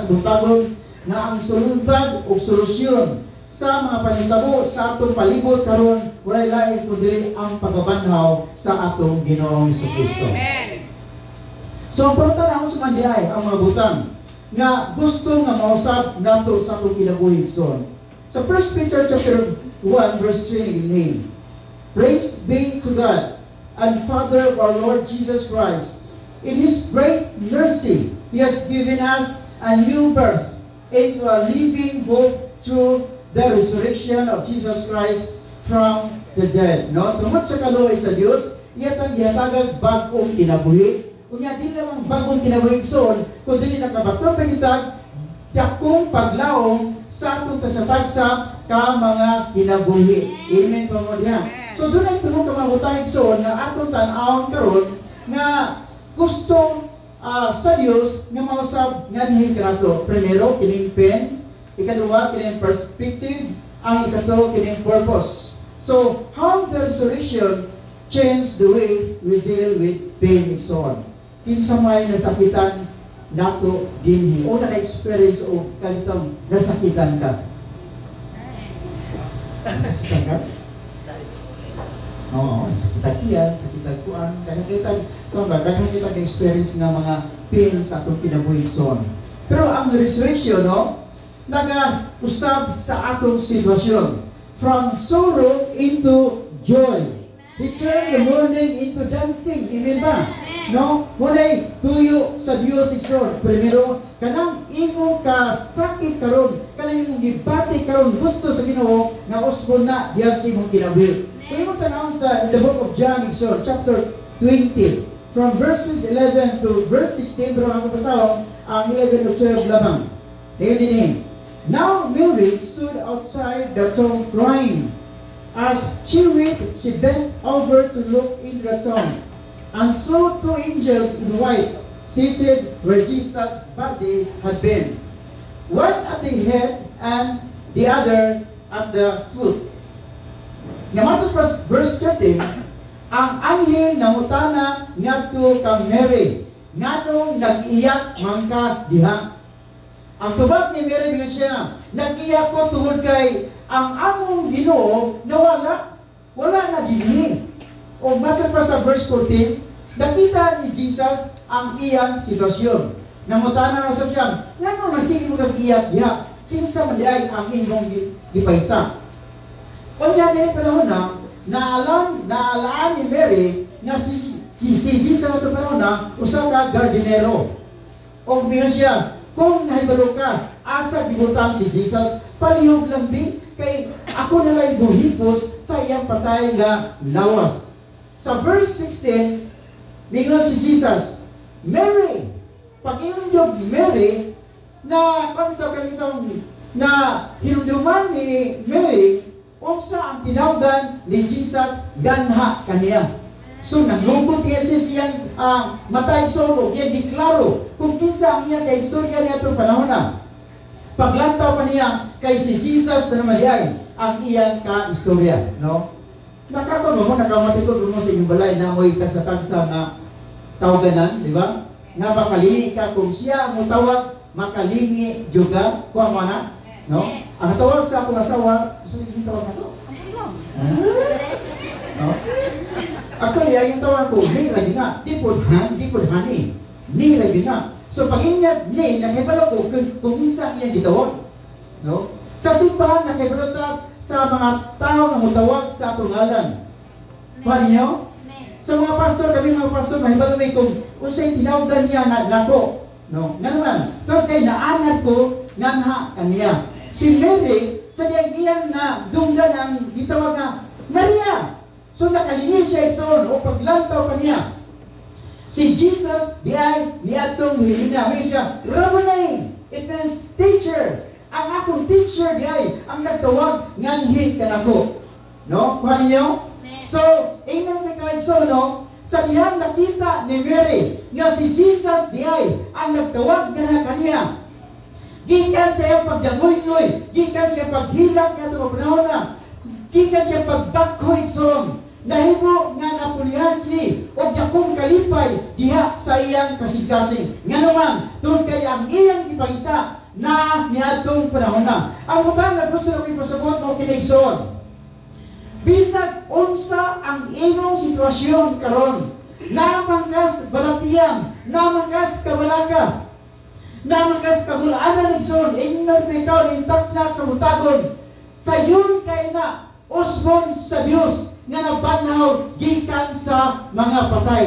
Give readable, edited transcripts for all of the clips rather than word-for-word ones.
buntagon nga ang sulubad o solusyon sa mga panghitabo sa atong palibot karon walay lain kundi ang pagbabanhaw sa atong Ginoong Jesucristo. So ang pangutana akong sumandiay ang mga butang nga gusto nga mausab nato sa atong kinabuhi son. Sa 1 Peter chapter 1 verse 3 Praise be to God and Father of our Lord Jesus Christ. In His great mercy, He has given us a new birth into a living hope through the resurrection of Jesus Christ from the dead. No? Tungod sa kaluoy sa Dios, iyatang gihatagag bag-ong kinabuhi. Kung di lamang bagong kinabuhi son, kung di nakabatong pagitag, dakong paglaong sa atong tasatagsa ka mga kinabuhi. Amen po mo diyan. So doon ay tunong kamabutang igsoon nga atong tan-awon karon nga gusto sa Dios nga mausab nga nihikrato. Primero, kining pen. Ikaduha, kining perspective. Ang ikato, kining purpose. So, how the resurrection changed the way we deal with pain igsoon. Kinsa may nasakitan nato dinhi o naka-experience o kalitang nasakitan ka. Nasakitan ka? Oo, sakitan iyan, sakitan kuan, kanang kita na-experience nga mga pain sa atong kinabuhi son. Pero ang resurrection, no, naga-usab sa atong sitwasyon. From sorrow into joy. He turned the mourning into dancing. Amen ba? No? Walay tuyo sa Dios igsoon. Primero, kanang imong kasakit karon, kanang imong gibati karon gusto sa Ginoo nga usbon na diha sa imong kinabuhi. Kung imong tanawon in the book of John igsoon, chapter 20, from verses 11 to verse 16, pero ako pasahon ang 11 to 12 lamang. Dayon din. Now Mary stood outside the tomb crying. As she wept, she bent over to look in the tomb, and saw two angels in white seated where Jesus' body had been, one at the head and the other at the foot. Namatod pa verse 13, ang anghel nangutana ngadto kang Mary, nganong nag-iyak man ka diha? Ang tubag ni Mary nga siya, nag-iyak ko tungod kay ang among Ginoo nawala, wala na dinhi. O matod pa sa verse 14, nakita ni Jesus ang iyang sitwasyon. Nangutana na sa siya, nganong nagsige mo kag-iyak diha? Kinsa man diay ang imong gipahita? O niya din panahon na, naalaan ni Mary na si Jesus na ito panahon na, usa ka gardinero. O miya siya, kung nahibalo ka, asa gibutang si Jesus, palihog lang din, kay ako nalay buhipos sa iyang patay nga lawas. Sa verse 16, mingon si Jesus, Mary, pag-iundog ni Mary, na na hinunduman ni Mary, unsa ang tinawgan ni Jesus ganha kaniya. So naglugod niya siyang matay solo, niya diklaro kung kinsa ang iya kay istorya niya itong panahon na. Paglantaw pa niya kay si Jesus na namaliyay ang iyang ka-istorya. No? Nakamatikot mo sa inyong balay na mo'y tagsa-tagsa na tawaganan, di ba? Nga makalili ka kung siya ang tawag, makalingi juga, kuha mo na. No? Ang tawag sa akong asawa, gusto niyo yung tawag na to? No? Actually, ay yung tawag ko, ni lagi na, di po hani, ni lagi na. So pag inyag ni, nakibalo ko kung minsan iya gitawag. No? Sa simbahan, nakibalo ta sa mga tao na mutawag sa atong ngalan. Paano niyo? Sa mga pastor, kami mga pastor, mahibalo may kung unsay tinawagan niya na nako. No? Nga naman, tawag kay naanad ko, nganha kaniya. Si Mary, sa iyang na dunggan ang gitawag nga, Maria! So nakalingin siya iksoon o paglantaw pa niya. Si Jesus, di ay niadtong hilina. May siya, Rabboni! It means teacher. Ang akong teacher di ay ang nagtawag nganhi kanako. No? Kuha ninyo? So, inang nagkaigsoon, no? Sa diyang nakita ni Mary nga si Jesus di ay ang nagtawag nga kaniya. Gikan siya pagdangoy-ngoy, gikan siya paghilak nga ito panahon na, gikan siya pagbakhoy son, nahimo nga napulihan kini og dakong kalipay diha sa iyang kasing-kasing. Nga naman, tungod kay ang iyang gipangita na niadtong panahon na. Ang butang na gusto na ko ipasabot mo kinigsoon. Bisag unsa ang imong sitwasyon karon, namangkas balatiyang, namangkas kabalaka, namangkas kabulaanan igsoon, ingnon ikaw intak na sa mutagon. Sayon kay na usbon sa Dios nga nabanhaw gikan sa mga patay.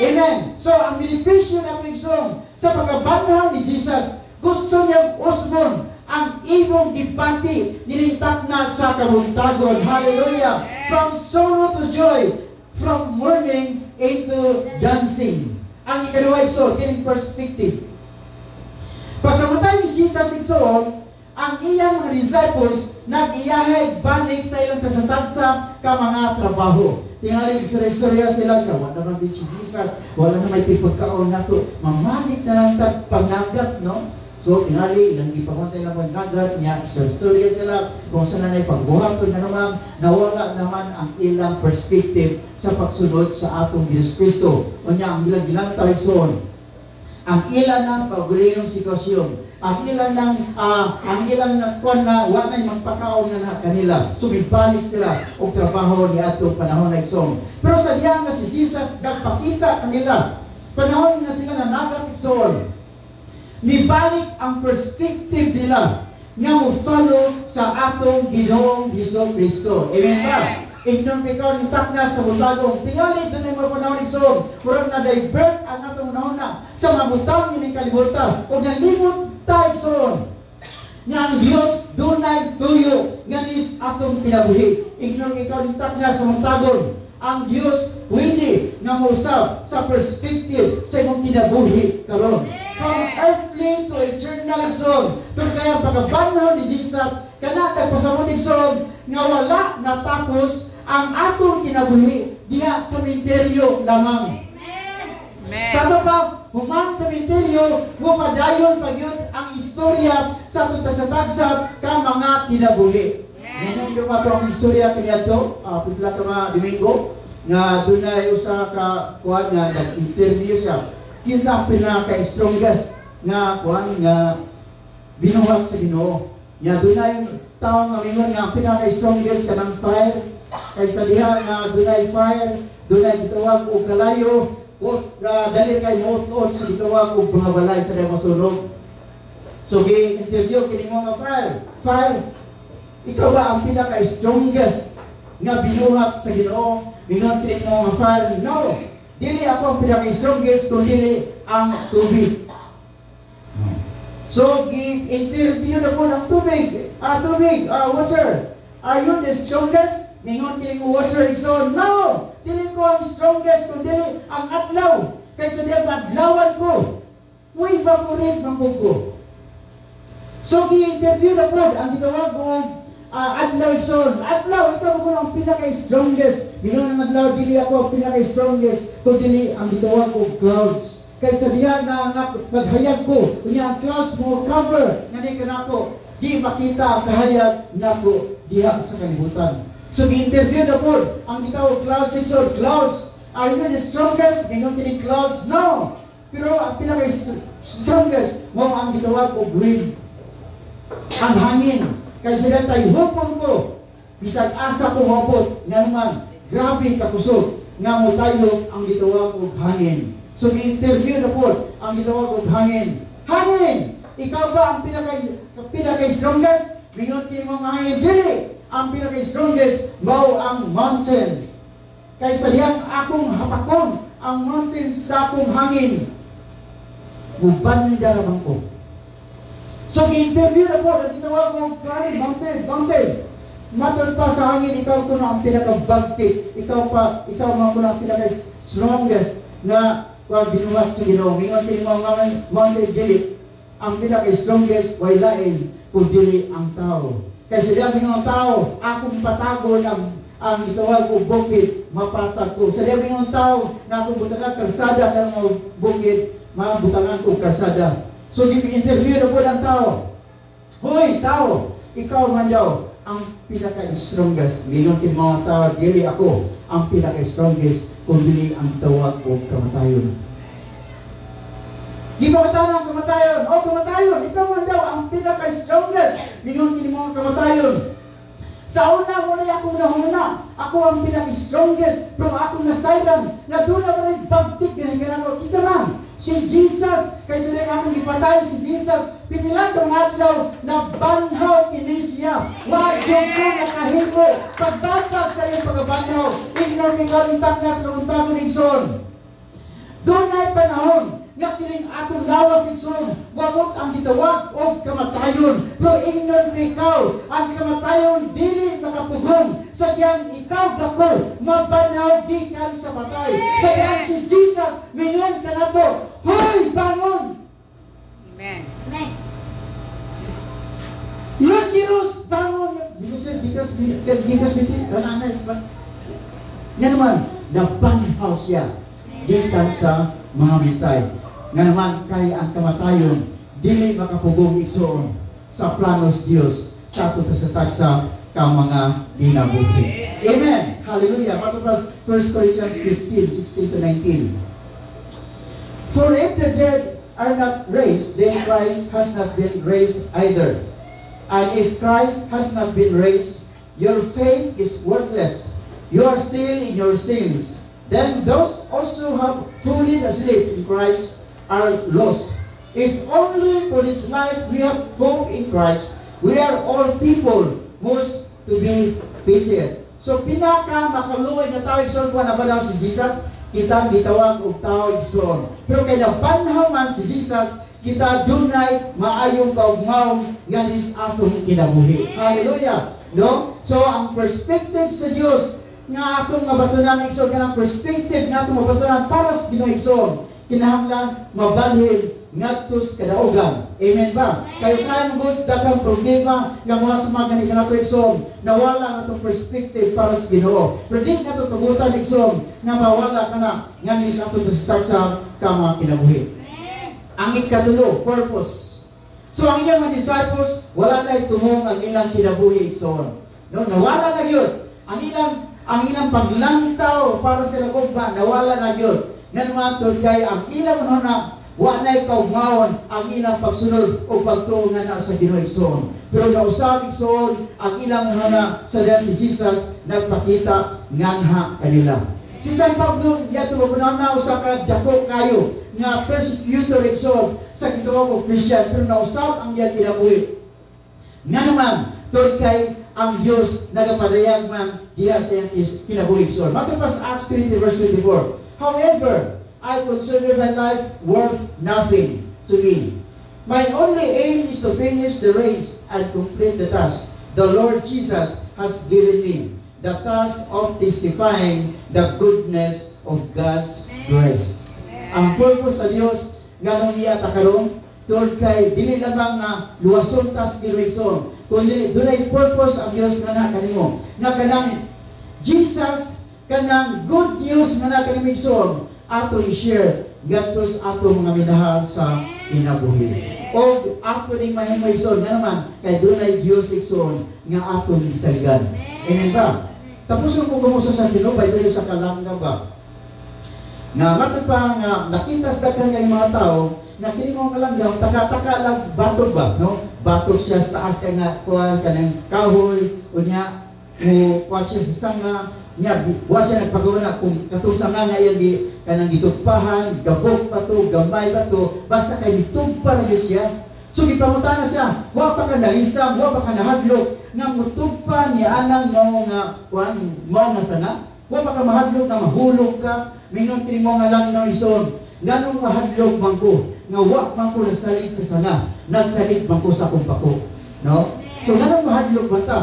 Amen. So ang benepisyo na igsoon sa pagkabanhaw ni Jesus, gusto niyang usbon ang imong gipati nilintak na sa kabuntagon. Hallelujah. From sorrow to joy, from mourning into dancing. Ang ikaduha igsoon, kining perspective. Pagkamatay ni Jesus igsoon, ang iyang mga disciples nag-iyahay balik sa ilang tasatagsa ka mga trabaho. Tingali istorya-istorya sila, wala naman din si Jesus, wala na may tipagkaon na to. Mamalik na lang tag pagnagat, no? So, tingali, ilang ipakontay lang pagnagat niya, istorya sila, kung saan na pagbuhaton na naman, nawala naman ang ilang perspective sa pagsunod sa atong Diyos Kristo. O niya, ang ilang tayo ang ilan ng paguliyong sitwasyon, ang ilan ng kwan na wanay magpakaon na kanila. So, balik sila o trabaho ni atong panahon na isom. Pero sa diyan nga si Jesus, nagpakita kanila, panahon nga sila na nagatikson, nibalik ang perspective nila nga mo follow sa atong Ginoong Hesus Kristo. Amen ba? Inyong ikaw nitak na sa buntagong. Tingali, doon ay mapanahon isom. Murang na-divert ang atong panahon na sa mabutang yun ang kalibutan. O nalimot tayo isom. Nga ang Diyos, doon ay tuyo. Nga nis atong kinabuhi. Inyong ikaw nitak na sa buntagong. Ang Diyos, pwede nga mausap sa perspective sa imong kinabuhi karon. From earthly to eternal zone. Ito kaya pagkabanahon ni Jesus, kanatag pasamunig zone, nga wala natapos ang atong kinabuhi diha sa menteryo lamang. Kano ba, human sa menteryo, mupadayon pa yun ang istorya sa atong tasatagsab ka mga kinabuhi. Ngayon yung mga ang istorya kaniya ito, pipila ka mga Domingo, nga doon ay usa ka kuhan nga nag-interview siya. Kinsa ang pinaka-strongest nga kuhan nga binuhat sa Ginoo. Nga doon ay tao nga mingon nga ang pinaka-strongest ka ng fire. Kaysa diha nga doon ay fire, doon ay gitawag o kalayo, o dali kay muot-ot sa gitawag o mga balay sa diha masunog. So gi-interview kini mo nga fire, ikaw ba ang pinaka-strongest nga binuhat sa Ginoo? Mingon kini mo nga fire? No. Dili ako ang pinaka-strongest kundi ang tubig. So gi-interview na po ng tubig. Water. Are you the strongest? Mingon kini mo water igsoon? No. Dili ko ang strongest kundi ang adlaw. Kaysa diyan adlawan ko. Muy evaporate man ko. So gi-interview na po ang gitawag og adlaw igsoon. Adlaw, ikaw ko ang pinaka-strongest. Mingon ang adlaw, dili ako ang pinaka-strongest. Kung dili ang gitawag og clouds. Kaysa diha na naghayag ko, kunya ang clouds mo cover nga ni kanako. Di makita ang kahayag nako diha sa kalibutan. So gi-interview na po ang gitawag clouds igsoon. Clouds, are you the strongest? Mingon kini clouds? No. Pero ang pinaka-strongest mo ang gitawag og wind. Ang hangin. Kaya sila tayo hupon ko, bisag asa ko mabot, nga naman, grabe kakusog, nga mo tayo ang gitawag og hangin. So, i-interview na po ang gitawag og hangin. Hangin! Ikaw ba ang pinaka-strongest? Mingon kini mo mga hangin, dili! Ang pinaka-strongest, mao ang mountain. Kaya sa liyang akong hapakon, ang mountain sa akong hangin. Mubanda naman ko. So, i-interview na po, ang ginawag ko, mountain. Matod pa sa hangin, ikaw ko na ang pinaka-bagtik. Ikaw mo ko na ang pinaka-strongest na binuhat sa Ginoo. Mingon kini mo nga mountain dili, ang pinaka-strongest way lain kung dili ang tao. Kasi diyan mingon tao, akong patagon ang gitawag ko bukid, mapatag ko. Sa diyan mingon tao, nga akong butangan karsada ng mga bukid, mabutangan ko karsada. So, interview na po ng tao. Hoy, tao, ikaw man daw ang pinaka-strongest. Ngayon, mga tao, dili ako ang pinaka-strongest kung dili ang tawag o kamatayon. Di ba katanan ang kamatayon? O kamatayon, ikaw man daw ang pinaka-strongest. Mingon kini mo ang kamatayon. Sa una mo na akong nahuna. Ako ang pinaka-strongest. Pero akong nasayran. Nga doon na pala yung bagtik na hinganang isa man. Si Jesus, kaysa na akong ipatay si Jesus, pinilang kang adlaw na banhaw kini siya. Wag yung ko nakahimo. Pagbabag sa iyong pagkabanhaw. Ignore ikaw yung taknas ng untagon ng son. Doon na panahon nga kining atong lawas ni son, wamot ang gitawag o kamatayon. Pero ingnon ikaw, ang kamatayon dili makapugong. Sadyang ikaw gako, mabanhaw gikan sa patay. Sadyang si Jesus, mingon ka na to, hoy, bangon! Amen. Amen. Lazarus, bangon! Jesus, bigas bitin, nanay, nga naman, nabanhaw siya gikan sa mga mitay. Nga naman kay ang kamatayon dili makapugong igsoon sa planos Dios sa ato sa tagsa ka mga ginabuhi. Amen. Hallelujah. Matapos 1 Corinthians 15:16 to 19. For if the dead are not raised, then Christ has not been raised either. And if Christ has not been raised, your faith is worthless. You are still in your sins. Then those also have fallen asleep in Christ are lost. If only for this life we have hope in Christ, we are all people most to be pitied. So pinaka makaluoy na tao igsoon ko na ba daw si Jesus? Kita gitawag og tao igsoon. Pero kay nabanhaw man si Jesus, kita dunay maayong kaugmaon nga dis atong kinabuhi. Hallelujah. No? So ang perspective sa Dios nga atong mabatunan igsoon kanang perspective nga atong mabatunan para sa Ginoo igsoon. Kinahanglan mabalhin ngadtos kadaugan. Amen ba? Kaya sa mga daghang problema nga mga sumagan ni kanato igsoon, nawala ang atong perspective para sa Ginoo. Pero di nato tugutan igsoon nga mawala kana nga ni sa atong sa kama kinabuhi. Ang ikatulo, purpose. So ang iyang mga disciples, wala na tumong ang ilang kinabuhi igsoon. No, nawala na yun. Ang ilang paglantaw para sa lagugba, nawala na yun. Nga naman kay ang ilang na wa na'y kaugmawon ang ilang pagsunod o pagtuungan na sa Ginoo igsoon. Pero nausab igsoon ang ilang na sa dayon si Jesus nagpakita nganha kanila. Si San Pablo yato mapunaw na usa ka dako kayo nga persecutor igsoon sa gitawag og Christian, pero nausab ang iyang kinabuhi. Nga naman kay ang Dios nagapadayag man diha sa iyang kinabuhi igsoon. Matapas Acts 20 verse 24. However, I consider my life worth nothing to me. My only aim is to finish the race and complete the task the Lord Jesus has given me, the task of testifying the goodness of God's grace. Ang purpose sa Dios nganong niya ta karon tungod kay dili lamang nga luwason tas gireson, kundi dunay purpose ang Dios nga kanimo. Nga kanang Jesus kanang good news nga nakanimigson ato i-share gatos ato mga minahal sa kinabuhi. O ato ning mahimayson nga naman kay dunay Dios igsoon nga ato gisaligan. Amen ba? Tapos ko gumuso sa tinubay dito sa kalangga ba? Nga matod pa nga nakita sa daghang kay mga tao nga kini mo kalangga taka-taka lang batog ba, no? Batog siya sa taas kay nga kuan kanang kahoy unya mo kuan siya sa sanga niya, wa siya nagpagawa na kung katong sa nga yan di kanang gitugpahan, gabok pa to, gamay pa to, basta kay gitugpa rin siya. So gipangutan na siya, wa pa ka nalisam, wa pa ka nahadlok, nga mutugpa niya anang mao nga, mao nga sanga, wa pa ka mahadlok nga mahulog ka, mingon kini mo nga lang ng ison, nganong mahadlok man ko, nga wa man ko nagsalit sa sanga, nagsalit man ko sa kumpako. No? So nganong mahadlok man ta?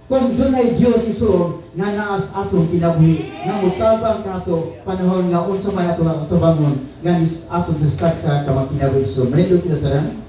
Kung doon ay Diyos isoon nga naas atong kinabuhi nga mutabang kato panahon nga unsa may ato bangon nga atong distak sa kamang kinabuhi isoon. Manindot kita tanan.